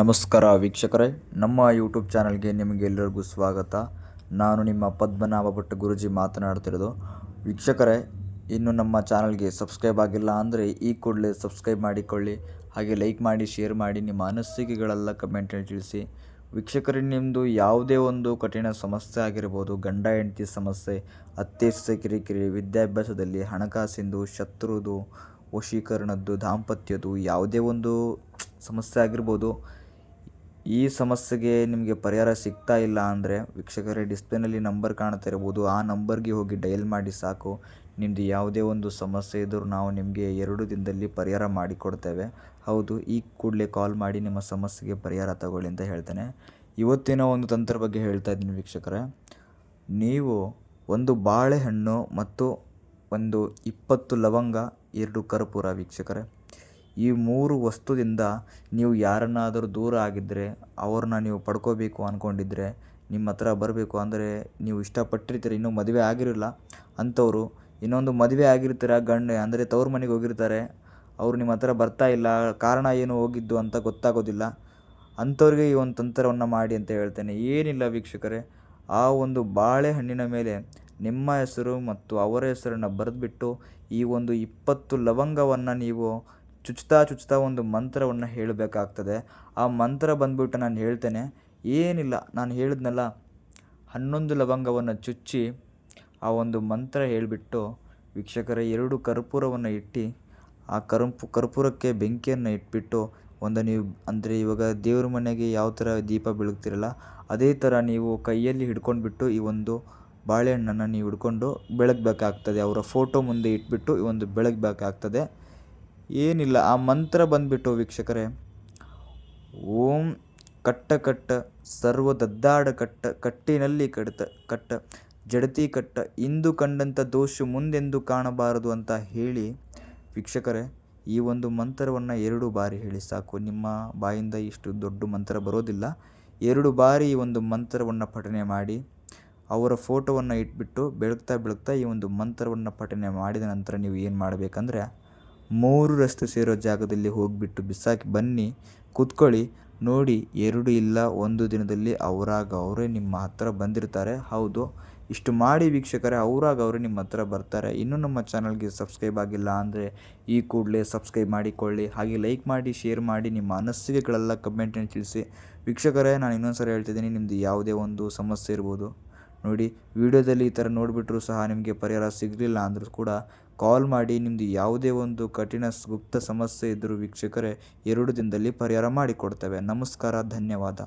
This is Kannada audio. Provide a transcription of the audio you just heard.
ನಮಸ್ಕಾರ ವೀಕ್ಷಕರೇ, ನಮ್ಮ ಯೂಟ್ಯೂಬ್ ಚಾನಲ್ಗೆ ನಿಮಗೆಲ್ಲರಿಗೂ ಸ್ವಾಗತ. ನಾನು ನಿಮ್ಮ ಪದ್ಮನಾಭ ಭಟ್ ಗುರೂಜಿ ಮಾತನಾಡ್ತಿರೋದು. ವೀಕ್ಷಕರೇ, ಇನ್ನು ನಮ್ಮ ಚಾನಲ್ಗೆ ಸಬ್ಸ್ಕ್ರೈಬ್ ಆಗಿಲ್ಲ ಅಂದರೆ ಈ ಕೂಡಲೇ ಸಬ್ಸ್ಕ್ರೈಬ್ ಮಾಡಿಕೊಳ್ಳಿ. ಹಾಗೆ ಲೈಕ್ ಮಾಡಿ, ಶೇರ್ ಮಾಡಿ, ನಿಮ್ಮ ಅನಿಸಿಕೆಗಳೆಲ್ಲ ಕಮೆಂಟಲ್ಲಿ ತಿಳಿಸಿ. ವೀಕ್ಷಕರೇ, ನಿಮ್ಮದು ಯಾವುದೇ ಒಂದು ಕಠಿಣ ಸಮಸ್ಯೆ ಆಗಿರ್ಬೋದು, ಗಂಡ ಹೆಂಡತಿ ಸಮಸ್ಯೆ, ಅತ್ತೆ ಸೊಸೆ ಕಿರಿಕಿರಿ, ವಿದ್ಯಾಭ್ಯಾಸದಲ್ಲಿ, ಹಣಕಾಸಿಂದು, ಶತ್ರುದು, ವಶೀಕರಣದ್ದು, ದಾಂಪತ್ಯದು, ಯಾವುದೇ ಒಂದು ಸಮಸ್ಯೆ ಆಗಿರ್ಬೋದು. ಈ ಸಮಸ್ಯೆಗೆ ನಿಮಗೆ ಪರಿಹಾರ ಸಿಗ್ತಾ ಇಲ್ಲ ಅಂದರೆ ವೀಕ್ಷಕರೇ, ಡಿಸ್ಪ್ಲೇನಲ್ಲಿ ನಂಬರ್ ಕಾಣ್ತಾ ಇರ್ಬೋದು, ಆ ನಂಬರ್ಗೆ ಹೋಗಿ ಡಯಲ್ ಮಾಡಿ ಸಾಕು. ನಿಮ್ಮದು ಯಾವುದೇ ಒಂದು ಸಮಸ್ಯೆ ಇದ್ದರೂ ನಾವು ನಿಮಗೆ 2 ದಿನದಲ್ಲಿ ಪರಿಹಾರ ಮಾಡಿಕೊಡ್ತೇವೆ. ಹೌದು, ಈ ಕೂಡಲೇ ಕಾಲ್ ಮಾಡಿ ನಿಮ್ಮ ಸಮಸ್ಯೆಗೆ ಪರಿಹಾರ ತಗೊಳ್ಳಿ ಅಂತ ಹೇಳ್ತೇನೆ. ಇವತ್ತಿನ ಒಂದು ತಂತ್ರ ಬಗ್ಗೆ ಹೇಳ್ತಾ ಇದ್ದೀನಿ ವೀಕ್ಷಕರೇ. ನೀವು ಒಂದು ಬಾಳೆಹಣ್ಣು ಮತ್ತು ಒಂದು 20 ಲವಂಗ, 2 ಕರ್ಪೂರ ವೀಕ್ಷಕರೇ, ಈ 3 ವಸ್ತುದಿಂದ ನೀವು ಯಾರನ್ನಾದರೂ ದೂರ ಆಗಿದ್ದರೆ, ಅವ್ರನ್ನ ನೀವು ಪಡ್ಕೋಬೇಕು ಅಂದ್ಕೊಂಡಿದ್ರೆ, ನಿಮ್ಮ ಹತ್ರ ಬರಬೇಕು ಅಂದರೆ ನೀವು ಇಷ್ಟಪಟ್ಟಿರ್ತೀರಿ, ಇನ್ನೂ ಮದುವೆ ಆಗಿರಲ್ಲ ಅಂಥವ್ರು, ಇನ್ನೊಂದು ಮದುವೆ ಆಗಿರ್ತೀರ, ಗಂಡ ಅಂದರೆ ತವ್ರ ಮನೆಗೆ ಹೋಗಿರ್ತಾರೆ, ಅವರು ನಿಮ್ಮ ಹತ್ರ ಬರ್ತಾ ಇಲ್ಲ, ಕಾರಣ ಏನು ಹೋಗಿದ್ದು ಅಂತ ಗೊತ್ತಾಗೋದಿಲ್ಲ, ಅಂಥವ್ರಿಗೆ ಈ ಒಂದು ತಂತ್ರವನ್ನು ಮಾಡಿ ಅಂತ ಹೇಳ್ತೇನೆ. ಏನಿಲ್ಲ ವೀಕ್ಷಕರೇ, ಆ ಒಂದು ಬಾಳೆಹಣ್ಣಿನ ಮೇಲೆ ನಿಮ್ಮ ಹೆಸರು ಮತ್ತು ಅವರ ಹೆಸರನ್ನು ಬರೆದುಬಿಟ್ಟು ಈ ಒಂದು 20 ಲವಂಗವನ್ನು ನೀವು ಚುಚ್ತಾ ಒಂದು ಮಂತ್ರವನ್ನು ಹೇಳಬೇಕಾಗ್ತದೆ. ಆ ಮಂತ್ರ ಬಂದ್ಬಿಟ್ಟು ನಾನು ಹೇಳ್ತೇನೆ. ಏನಿಲ್ಲ, ನಾನು ಹೇಳಿದ್ನಲ್ಲ, 11 ಲವಂಗವನ್ನು ಚುಚ್ಚಿ ಆ ಒಂದು ಮಂತ್ರ ಹೇಳಿಬಿಟ್ಟು ವೀಕ್ಷಕರೇ, 2 ಕರ್ಪೂರವನ್ನು ಇಟ್ಟು ಆ ಕರ್ಪೂರಕ್ಕೆ ಬೆಂಕಿಯನ್ನು ಇಟ್ಬಿಟ್ಟು ನೀವು ಅಂದರೆ ಇವಾಗ ದೇವ್ರ ಮನೆಗೆ ಯಾವ ಥರ ದೀಪ ಬೆಳಗ್ತಿರಲ್ಲ, ಅದೇ ಥರ ನೀವು ಕೈಯಲ್ಲಿ ಹಿಡ್ಕೊಂಡ್ಬಿಟ್ಟು ಈ ಒಂದು ಬಾಳೆಹಣ್ಣನ್ನು ನೀವು ಹಿಡ್ಕೊಂಡು ಬೆಳಗಬೇಕಾಗ್ತದೆ. ಅವರ ಫೋಟೋ ಮುಂದೆ ಇಟ್ಬಿಟ್ಟು ಈ ಒಂದು ಬೆಳಗಬೇಕಾಗ್ತದೆ. ಏನಿಲ್ಲ, ಆ ಮಂತ್ರ ಬಂದ್ಬಿಟ್ಟು ವೀಕ್ಷಕರೇ, ಓಂ ಕಟ್ಟ ಸರ್ವದದ್ದಾಡ ಕಟ್ಟಿನಲ್ಲಿ ಕಟ್ಟ ಜಡತಿ ಕಟ್ಟ ಇಂದು ಕಂಡಂಥ ದೋಷ ಮುಂದೆಂದು ಕಾಣಬಾರದು ಅಂತ ಹೇಳಿ ವೀಕ್ಷಕರೇ, ಈ ಒಂದು ಮಂತ್ರವನ್ನು 2 ಬಾರಿ ಹೇಳಿ ಸಾಕು. ನಿಮ್ಮ ಬಾಯಿಂದ ಇಷ್ಟು ದೊಡ್ಡ ಮಂತ್ರ ಬರೋದಿಲ್ಲ. 2 ಬಾರಿ ಈ ಒಂದು ಮಂತ್ರವನ್ನು ಪಠನೆ ಮಾಡಿ ಅವರ ಫೋಟೋವನ್ನು ಇಟ್ಬಿಟ್ಟು ಬೆಳಗ್ತಾ ಈ ಒಂದು ಮಂತ್ರವನ್ನು ಪಠನೆ ಮಾಡಿದ ನಂತರ ನೀವು ಏನು ಮಾಡಬೇಕಂದ್ರೆ, 3 ರಸ್ತೆ ಸೇರೋ ಜಾಗದಲ್ಲಿ ಹೋಗಿಬಿಟ್ಟು ಬಿಸಾಕಿ ಬನ್ನಿ, ಕೂತ್ಕೊಳ್ಳಿ. ನೋಡಿ, 2 ಇಲ್ಲ 1 ದಿನದಲ್ಲಿ ಅವರೇ ನಿಮ್ಮ ಹತ್ರ ಬಂದಿರ್ತಾರೆ. ಹೌದು, ಇಷ್ಟು ಮಾಡಿ ವೀಕ್ಷಕರೇ, ಅವರೇ ನಿಮ್ಮ ಹತ್ರ ಬರ್ತಾರೆ. ಇನ್ನೂ ನಮ್ಮ ಚಾನಲ್ಗೆ ಸಬ್ಸ್ಕ್ರೈಬ್ ಆಗಿಲ್ಲ ಅಂದರೆ ಈ ಕೂಡಲೇ ಸಬ್ಸ್ಕ್ರೈಬ್ ಮಾಡಿಕೊಳ್ಳಿ. ಹಾಗೆ ಲೈಕ್ ಮಾಡಿ, ಶೇರ್ ಮಾಡಿ, ನಿಮ್ಮ ಅನಿಸಿಕೆಗಳೆಲ್ಲ ಕಮೆಂಟನ್ನು ತಿಳಿಸಿ. ವೀಕ್ಷಕರೇ, ನಾನು ಇನ್ನೊಂದು ಸರಿ ಹೇಳ್ತಿದ್ದೀನಿ, ನಿಮ್ಮದು ಯಾವುದೇ ಒಂದು ಸಮಸ್ಯೆ ಇರ್ಬೋದು ನೋಡಿ, ವಿಡಿಯೋದಲ್ಲಿ ಈ ಥರ ನೋಡಿಬಿಟ್ರೂ ಸಹ ನಿಮಗೆ ಪರಿಹಾರ ಸಿಗಲಿಲ್ಲ ಅಂದರೂ ಕೂಡ ಕಾಲ್ ಮಾಡಿ. ನಿಮ್ಮದು ಯಾವುದೇ ಒಂದು ಕಠಿಣ ಗುಪ್ತ ಸಮಸ್ಯೆ ಇದ್ದರೂ ವೀಕ್ಷಕರೇ, 2 ದಿನದಲ್ಲಿ ಪರಿಹಾರ ಮಾಡಿಕೊಡ್ತೇವೆ. ನಮಸ್ಕಾರ, ಧನ್ಯವಾದ.